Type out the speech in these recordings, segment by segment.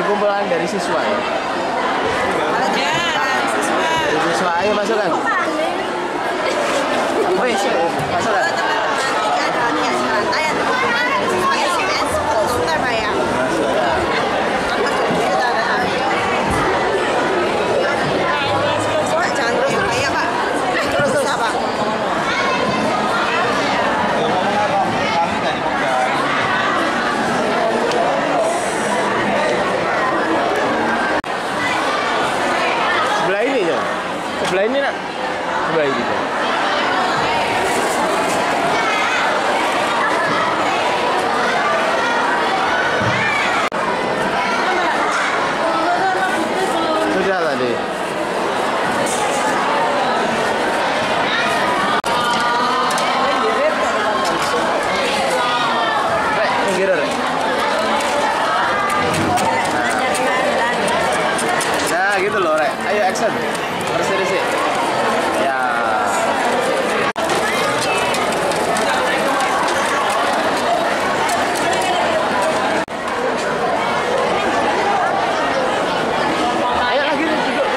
kumpulan dari siswa ya. Dari siswa, ayo masukkan. Wih, masukkan. Sebelah ini nak, sebelah ini. Sudah tadi. Minggir. Nah, gitu loh, Rek. Ayo action. Harus sih. Ya. Ayo lagi duduk.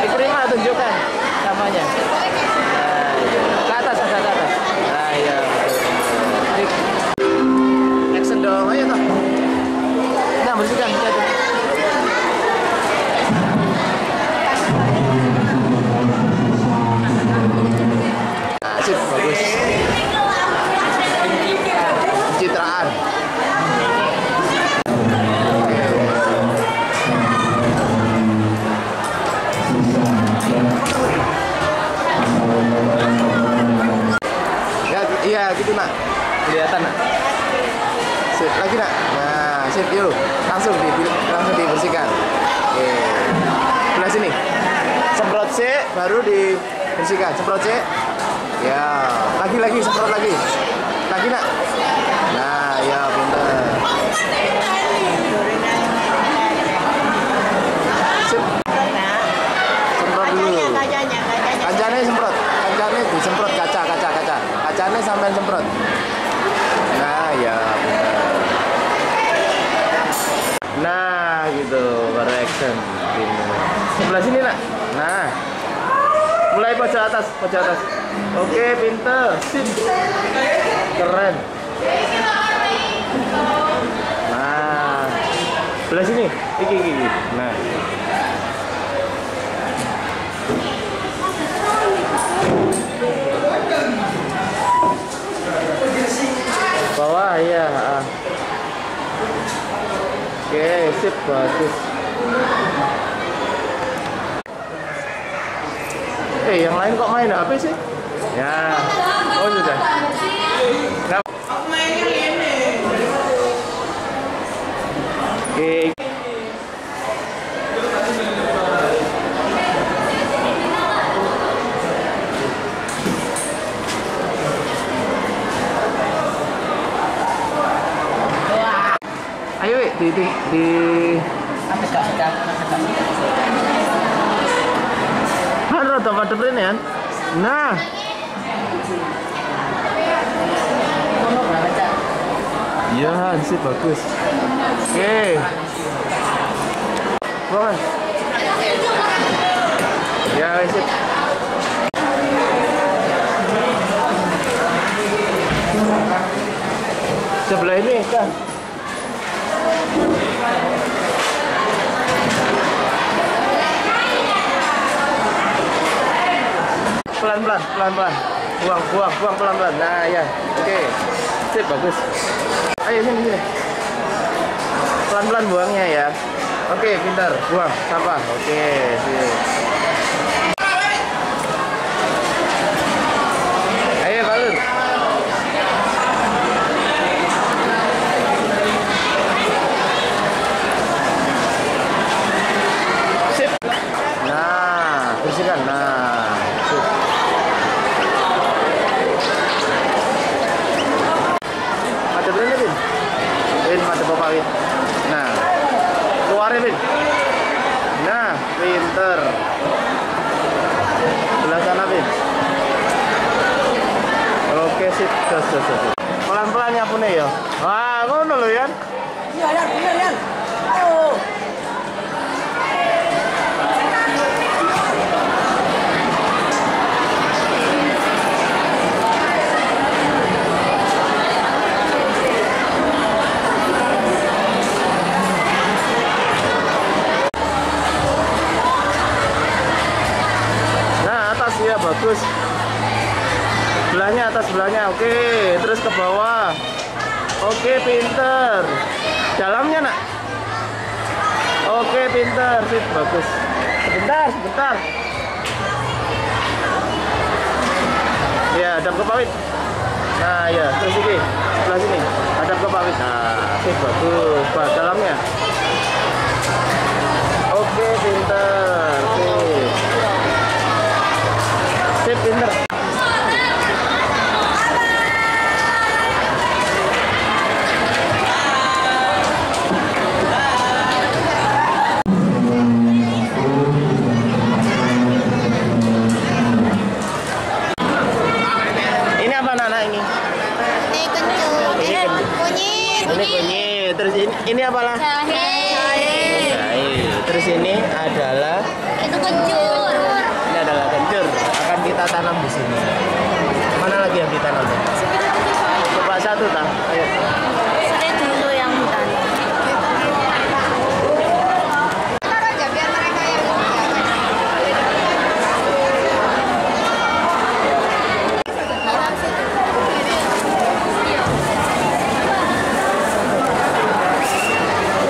Diterima, tunjukkan namanya. Ke atas. Nah, ya. Action dong, ayo toh. Nah, bersihkan kita tuh. Nah, sip, bagus. Pencitraan. Iya gitu nak, kelihatan nak. Sip lagi nak. Nah sip yuk, langsung dibersihkan. Oke, sebelah sini. Semprot C, baru dibersihkan. Semprot C. Ya, lagi semprot lagi nak. Nah ya pintar. Sip. Semprot dulu. Kancanya semprot. Kancanya disemprot kaca. Kacanya sampai semprot. Nah ya benar. Nah gitu baru action. Sebelah sini nak. Nah mulai pojok atas. Oke pinter. Sip. Keren. Nah sebelah sini. Iki. Nah bawah ya. Oke sip bagus. Yang lain kok main HP sih ya. Oh sudah. Aku mainnya ini. Oke. Ayo di rada madep rene kan. Nah. Iya, sih bagus. Oke. Buang. Ya, sip. Sebelah ini kan. Pelan-pelan. Buang pelan-pelan. Nah, ya. Oke. Sip, bagus. Ayo sini. Pelan-pelan buangnya ya. Oke, pintar. Buang sampah. Oke, sip. Ayo, balur. Sip. Nah, bersihkan. Nah, sip. Mata papawit. Nah, keluarin, Bin. Nah, pinter. sip. Terus. Pelan-pelan nyapune ya. Wah, ngono lho ya. Iya, Yan, bener, Yan. Ayo. Nah, atas ya bagus. Sebelahnya atas sebelahnya. Oke, terus ke bawah. Oke, pinter. Dalamnya, Nak. Oke, pinter. Sip, bagus. Sebentar. Ya, hadap ke pawit. Nah, ya, terus ini. Sebelah sini. Hadap ke pawit. Nah, sip, bagus. Bah, dalamnya. Oke, pinter. Sip. Sip, pinter. Ini apa anak ini? Ini kencur. Kunyit. Ini kunyit. Terus ini apalah? Jahe. Terus ini adalah Itu kencur. ini adalah kencur. Akan kita tanam di sini. Mana lagi yang ditanam? Coba satu tak? Ayo. Ini dulu yang ditanam. Taruh aja biar mereka yang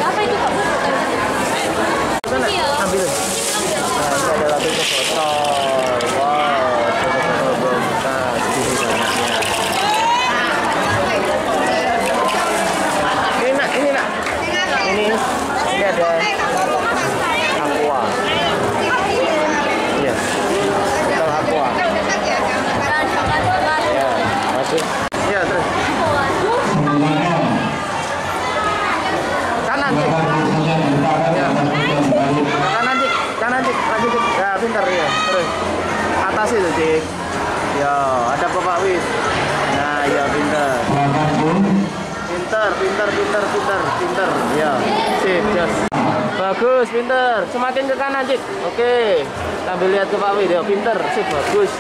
apa itu kamu? Sana, ambil. Nah, ini adalah tutup botol. Wow, tutup botol bekas. Ini banyaknya. Ini nak. Ini ada aqua. Iya. Botol aqua. Ya, masuk. Ya, terus. Kanan, Cik. Ya. Kanan, Cik. Lagi, Cik. Ya, pintar ya. Terus. Atas itu, Cik. Ya, ada Bapak Wis. Nah, ya pintar. Pintar. Ya. Sip, just. Bagus, pintar. Semakin ke kanan, Cik. Oke. Sambil lihat ke Pak Wis. Ya, pintar. Sip, bagus.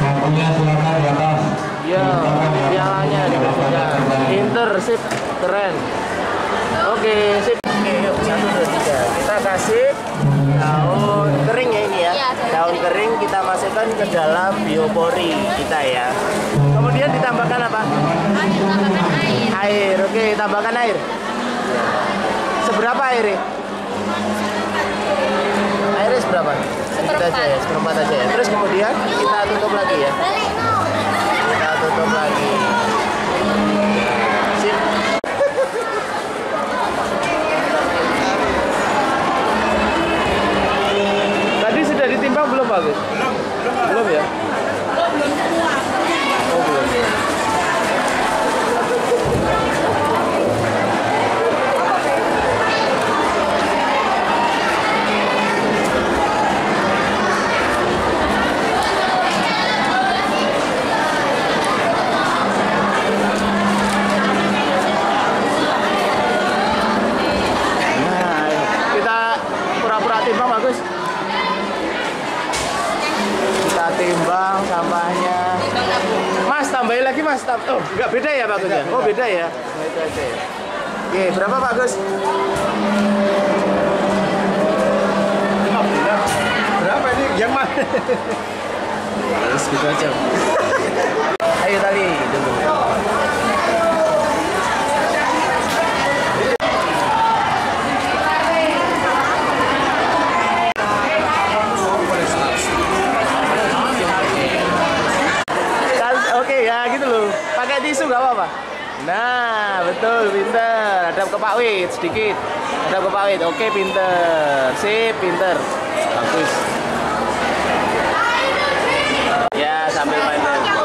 Ya, pialanya dikasihnya. Pinter, sip, keren. Oke, sip. Oke, yuk, 1, 2, 3. Kita kasih daun kering ya ini ya. Iya, Daun kering kita masukkan ke dalam biopori kita ya. Kemudian ditambahkan apa? Tambahkan air. Air. Oke, tambahkan air. Seberapa airnya? Airnya seberapa? Sedikit aja ya, seperempat aja ya. Terus kemudian kita tutup lagi ya. Kita tutup lagi. Sip. Tadi sudah ditimbang belum Pak Gus? Belum ya? Oh belum. Nah, kita pura-pura timbang bagus. Kita timbang sampahnya. Mas, tambahin lagi Mas. Oh, enggak beda ya Pak Gus ya? Oh, beda ya. Nah, itu aja ya. Oke, berapa Pak Gus? Berapa ini? Yang mana? Terus gitu aja. Ayo tali dulu. Oke ya gitu loh. Pakai tisu nggak apa-apa. Nah, betul, pinter. Hadap ke Pak Wid sedikit. Hadap ke Pak Wid. Oke, pinter. Sip, pinter. Bagus. Ya, sambil main-main. Satu,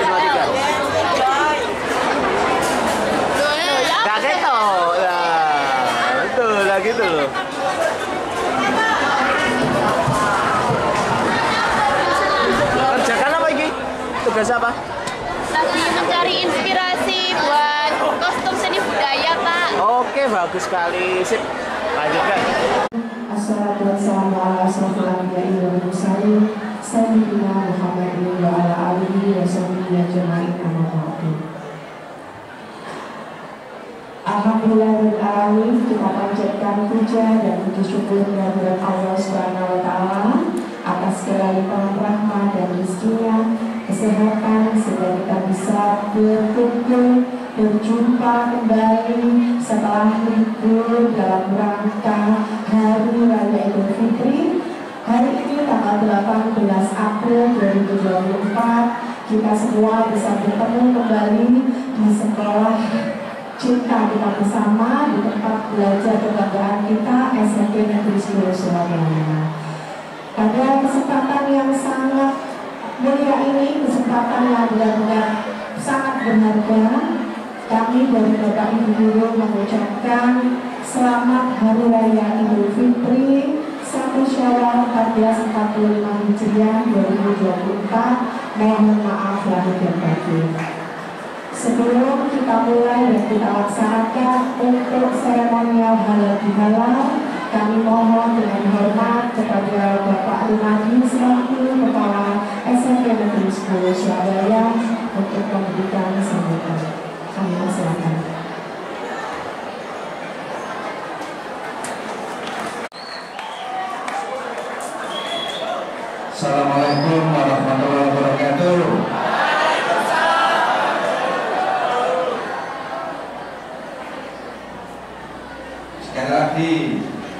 dua, tiga. Gak ketok. Nah, betul lah gitu loh. tugas apa? Lagi mencari inspirasi buat kostum seni budaya, Pak. Oke, bagus sekali. Sip. Lanjutkan. Assalatu wassalamu ala asrofil anbiya'i wal mursalin sayyidina Muhammadin wa ala alihi wa sahbihi ajma'in amma ba'du. Alhamdulillahirabbil alamin, kita panjatkan puja dan puji syukur kehadirat Allah Subhanahu wa taala atas segala limpahan rahmat dan rezekinya, kesehatan sehingga kita bisa berkumpul berjumpa kembali setelah libur dalam rangka Hari Raya Idul Fitri. Hari ini tanggal 18 April 2024 kita semua bisa bertemu kembali di sekolah cinta kita bersama, di tempat belajar kebanggaan kita, SMP Negeri 10 Surabaya. Pada kesempatan yang sangat mulia ini, kesempatan yang benar-benar sangat berharga, kami dari Bapak Ibu Guru mengucapkan selamat Hari Raya Idul Fitri 1 Syawal 1445 Hijriah 2024. Mohon maaf lahir dan batin. Sebelum kita mulai dan kita laksanakan untuk seremonial halal bihalal, kami mohon dengan hormat kepada Bapak Rumadi selaku Kepala SMP Negeri 10 Surabaya untuk memberikan sambutan. Kami silakan. Assalamualaikum warahmatullahi wabarakatuh. Sekali lagi,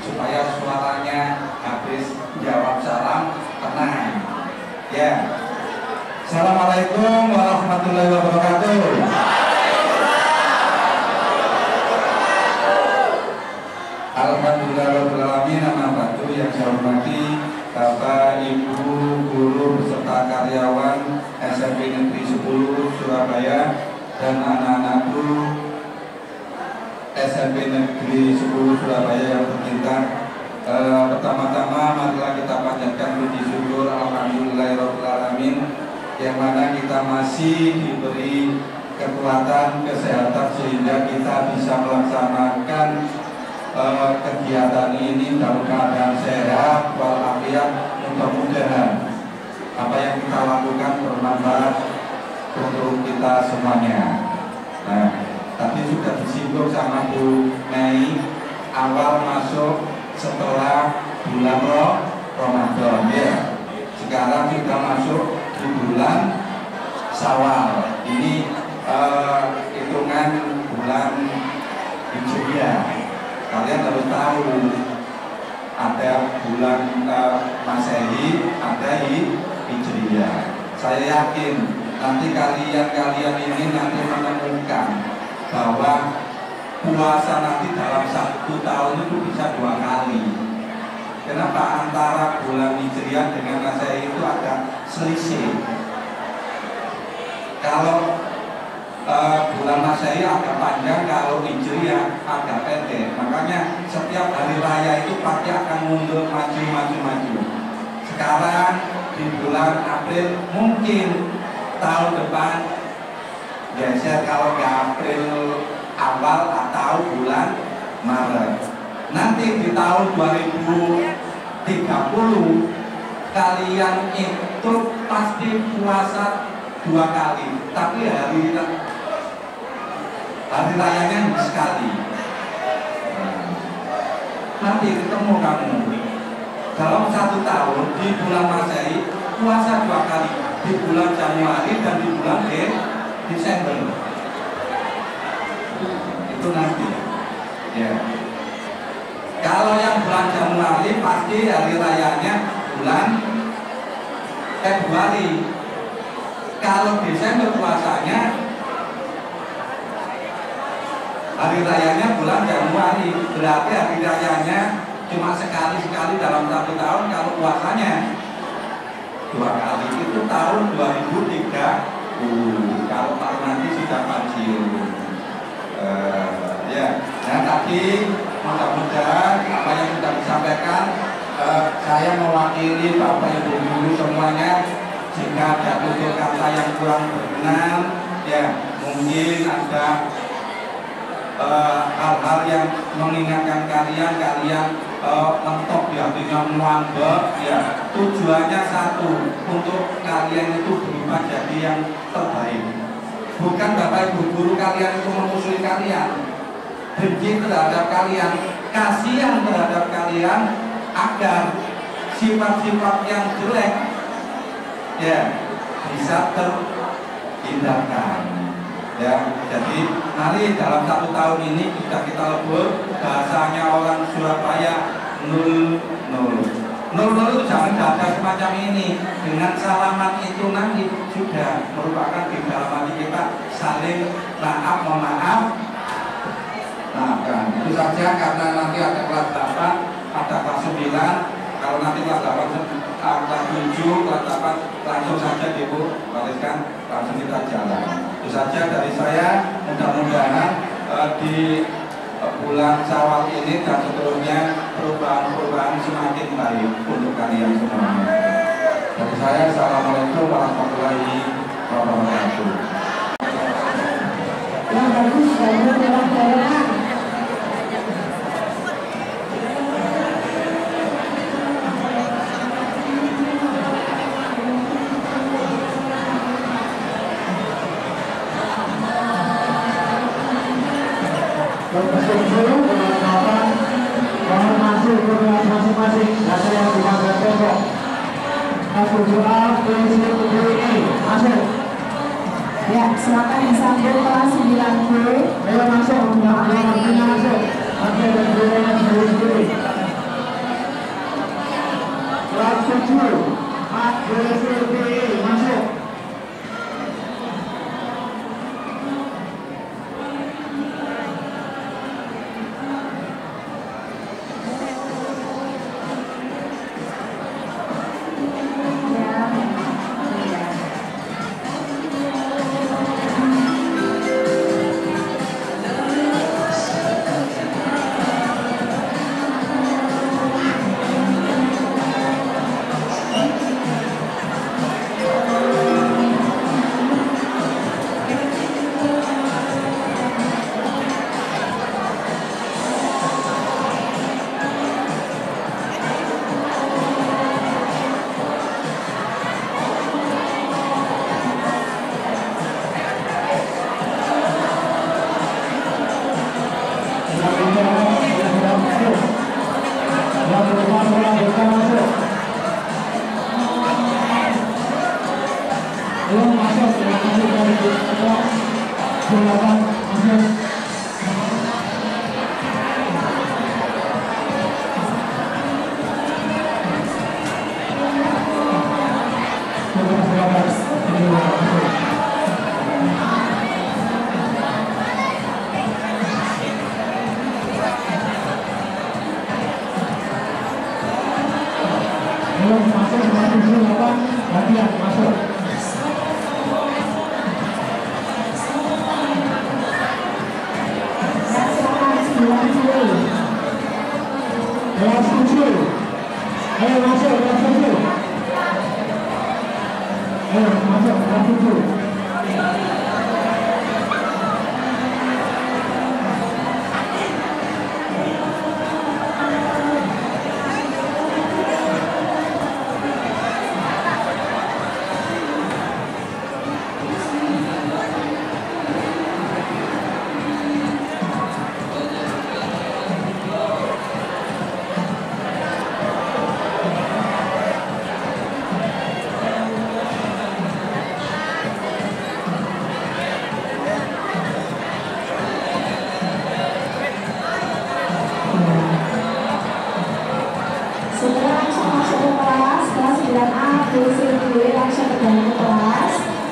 supaya suaranya habis jawab salam tenang. Ya. Assalamualaikum warahmatullahi wabarakatuh. Alhamdulillahirobbilalamin. Nama batu yang saya hormati Bapak Ibu guru beserta karyawan SMP Negeri 10 Surabaya dan anak-anakku SMP Negeri 10 Surabaya yang bercinta. Pertama-tama marilah kita panjatkan puji syukur alhamdulillahirobbilalamin, yang mana kita masih diberi kekuatan, kesehatan sehingga kita bisa melaksanakan kegiatan ini dalam keadaan sehat walafiat. Mudah-mudahan apa yang kita lakukan bermanfaat untuk kita semuanya. Nah, tadi sudah disinggung sama Bu Mei, awal masuk setelah bulan Ramadan ya. Sekarang sudah masuk di bulan Syawal. Ini hitungan bulan Hijriah. Kalian harus tahu ada bulan Masehi, ada Hijriah. Saya yakin nanti kalian ini nanti menemukan bahwa puasa nanti dalam 1 tahun itu bisa 2 kali. Kenapa? Antara bulan Hijriah dengan Masehi itu ada selisih. Kalau bulan Masehi agak panjang, kalau Hijriah agak pendek. Makanya setiap hari raya itu pasti akan mundur maju. Sekarang di bulan April, mungkin tahun depan geser kalau nggak April awal atau bulan Maret. Nanti di tahun 2030 kalian itu pasti puasa 2 kali, tapi hari rayanya sekali. Nanti ketemu kamu dalam 1 tahun di bulan Masehi puasa 2 kali, di bulan Januari dan di bulan Desember. Itu nanti ya. Kalau yang bulan Januari pasti hari rayanya bulan Februari. Kalau Desember puasanya hari rayanya bulan Januari. Berarti hari rayanya cuma sekali dalam 1 tahun. Kalau puasanya 2 kali, itu tahun 2030. Kalau Pak nanti sudah pensiun. Ya, nah tadi mudah-mudahan apa yang sudah disampaikan, saya mewakili Bapak Ibu guru semuanya, jika ada tutur kata yang kurang berkenan, ya mungkin ada hal-hal yang mengingatkan kalian mentok di hatinya, ngambek, ya tujuannya satu, untuk kalian itu berubah jadi yang terbaik. Bukan Bapak Ibu guru kalian itu memusuhi kalian, benci terhadap kalian, kasihan terhadap kalian, agar sifat-sifat yang jelek ya bisa terhindarkan. Ya, jadi mari dalam 1 tahun ini kita lebur, bahasanya orang Surabaya 0-0. 0-0 itu jangan ada semacam ini. Dengan salaman itu nanti sudah merupakan di dalam hati kita saling memaaf. Nah, kan itu saja, karena nanti ada kelas 8, ada kelas 9. Kalau nanti kelas 8, kelas 7, kelas 8 langsung saja dibariskan, langsung kita jalan. Itu saja dari saya. Mudah-mudahan di bulan Syawal ini dan seterusnya perubahan semakin baik untuk kalian semuanya. Dari saya, assalamualaikum warahmatullahi wabarakatuh. Yang bagus dan daerah. Masing-masing data yang dimakan tembok. Aku doa prinsip ini masuk. Ya, silakan disambut kelas 9B. Ayo masuk, waktunya masuk. Oke, dan dulunya sendiri. Kelas 7, prinsip ini masuk.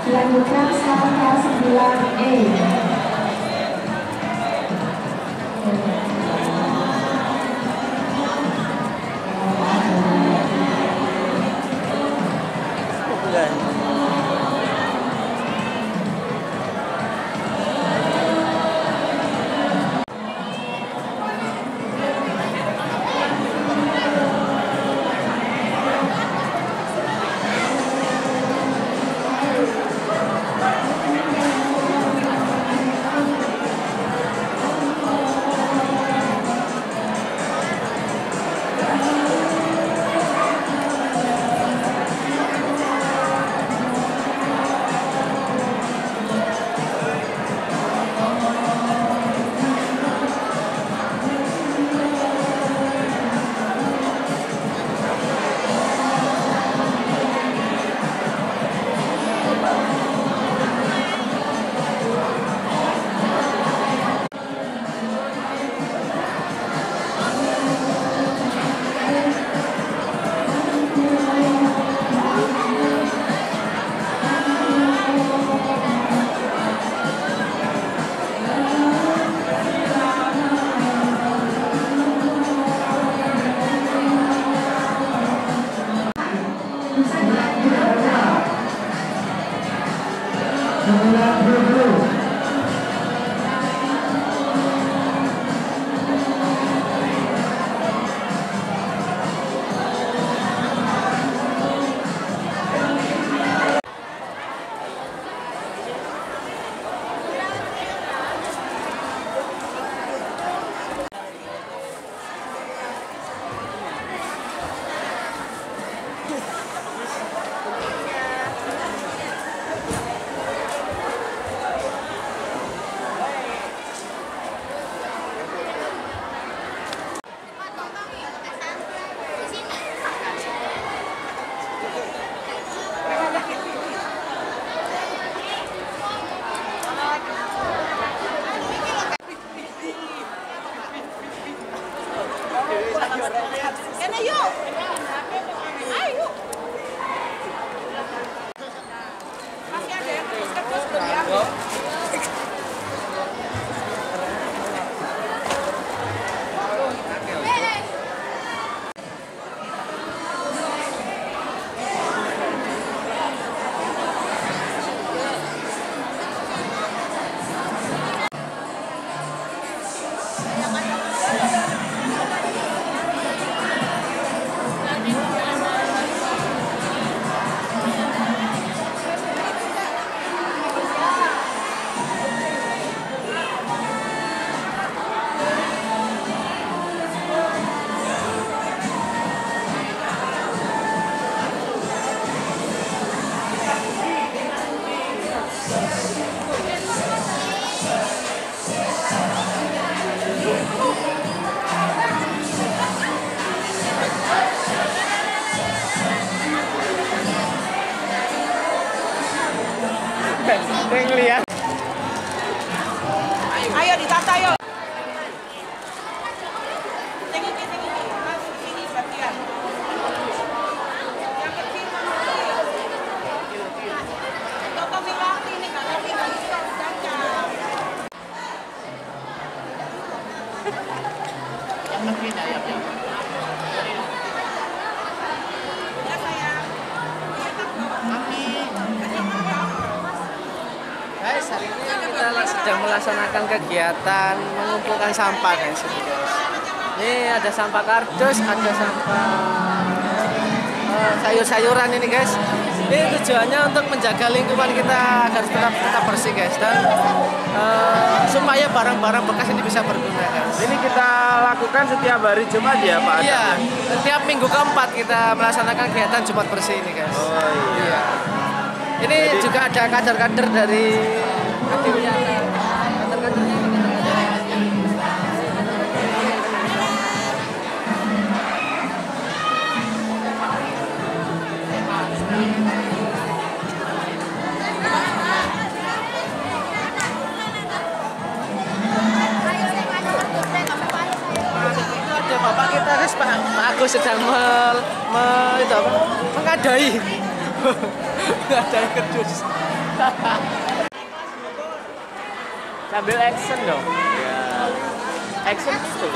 Dilanjutkan sekarang kelas 9E. ada yang lihat. Ayo ditata yuk. Tinggi. Mas, sini bagian. Yang kecil Toto Milati ini nggak ngerti bisa cacat. Yang negeri ayam. Ya sayang. Guys, hari ini kita sedang melaksanakan kegiatan mengumpulkan sampah guys. Ini ada sampah kardus, ada sampah sayur-sayuran ini guys. Ini tujuannya untuk menjaga lingkungan kita agar tetap bersih guys, dan supaya barang-barang bekas ini bisa berguna guys. Ini kita lakukan setiap hari Jumat ya Pak? Iya, setiap minggu keempat kita melaksanakan kegiatan Jumat bersih ini guys. Oh iya. Ini jadi, juga ada kader-kader dari kadernya. Ada bapak kita guys, Pak Agus sedang mengadai. Mengadai kerdus. Sambil action dong. Ya. Action itu.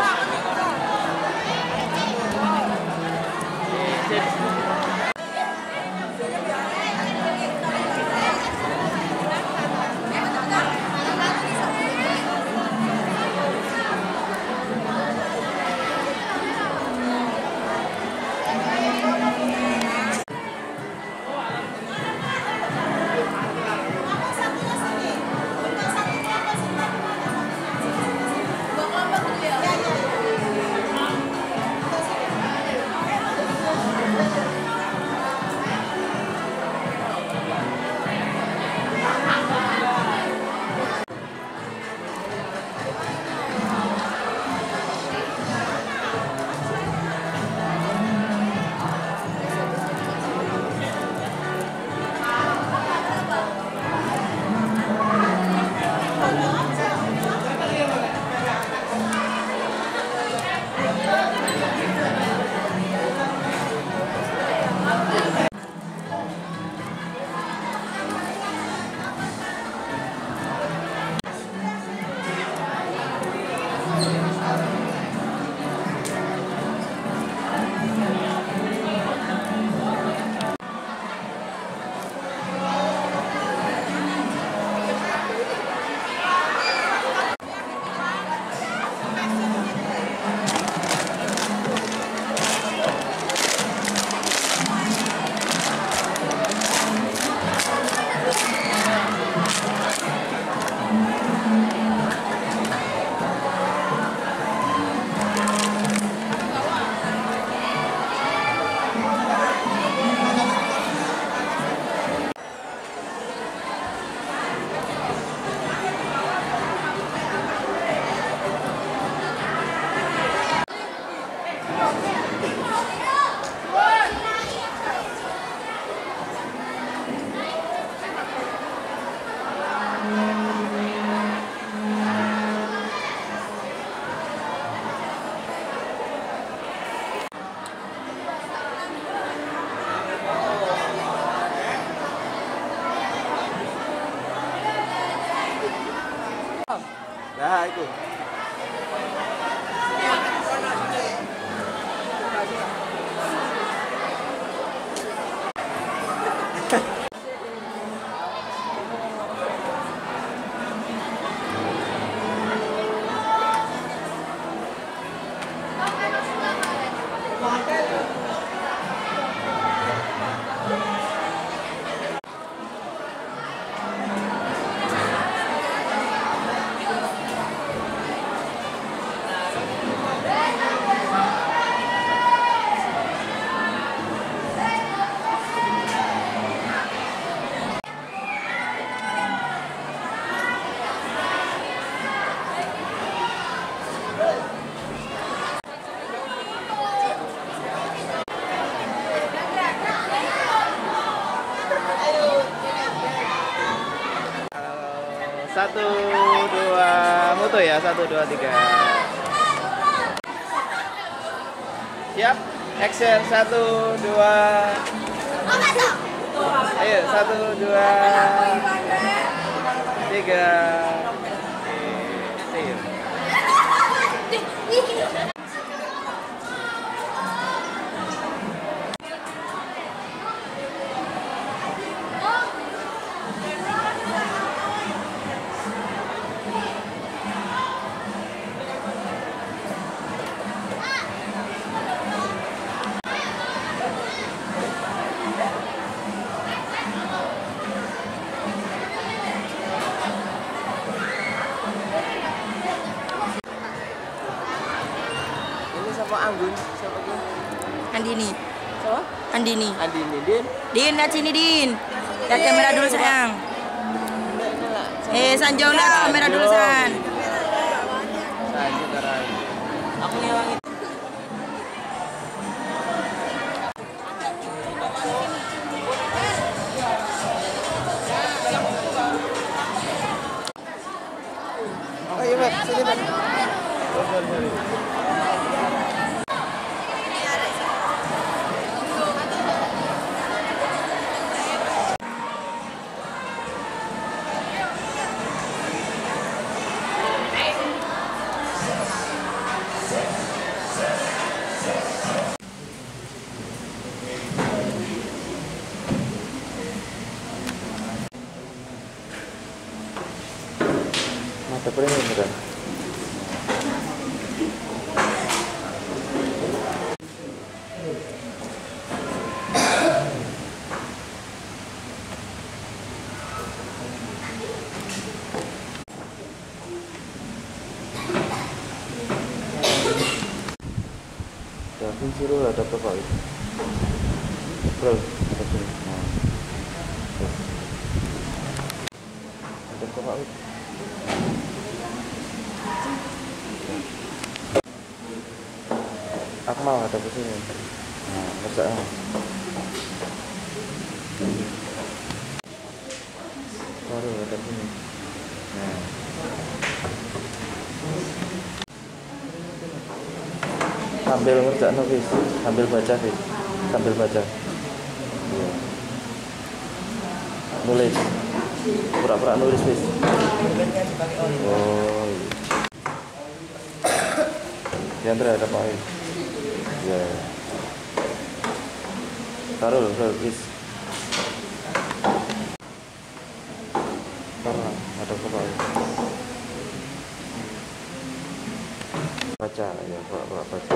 Nah itu. 1, 2, moto ya. 1, 2, 3. Siap? Action. 1, 2. Ayo 1, 2, 3. Anggun, siapa tuh? Andini. Siapa? Andini. Andini, Din. Din, lihat sini Din. Lihat kamera dulu sayang. Sanjong lihat kamera dulu San. Sanjung sekarang. Aku ngewangin. Oh iya, Mat. Sini, Mat. Sorry. Mata premium kan? Davin Siro ada apa itu? Bro, ada sini. Ada apa itu? Aku mau ada ke sini. Nah, kerjaan. Baru ada sini. Nah. Sambil ngerjain nulis, sambil baca sih, sambil baca. Ya. Nulis, pura-pura nulis wis. Oh. Diandra ada apa ini? Ya. Taruh, wis. Taruh, ada apa ini? Baca ya, pura-pura baca.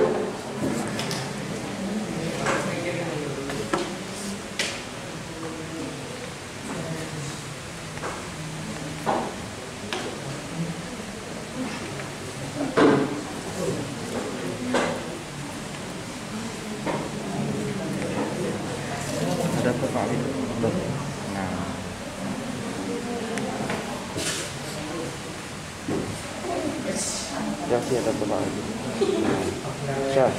Ada apa itu? Nah. Ya sih ada apa lagi? Syah.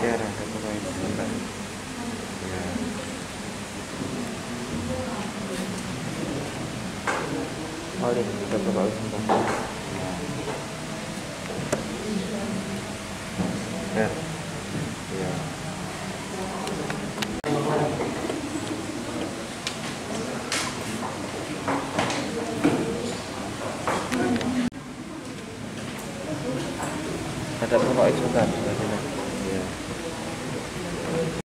Ya, ada apa lagi? Ya. Oh, ini kita coba sebentar. Ya. Ya. Ada apa itu kan?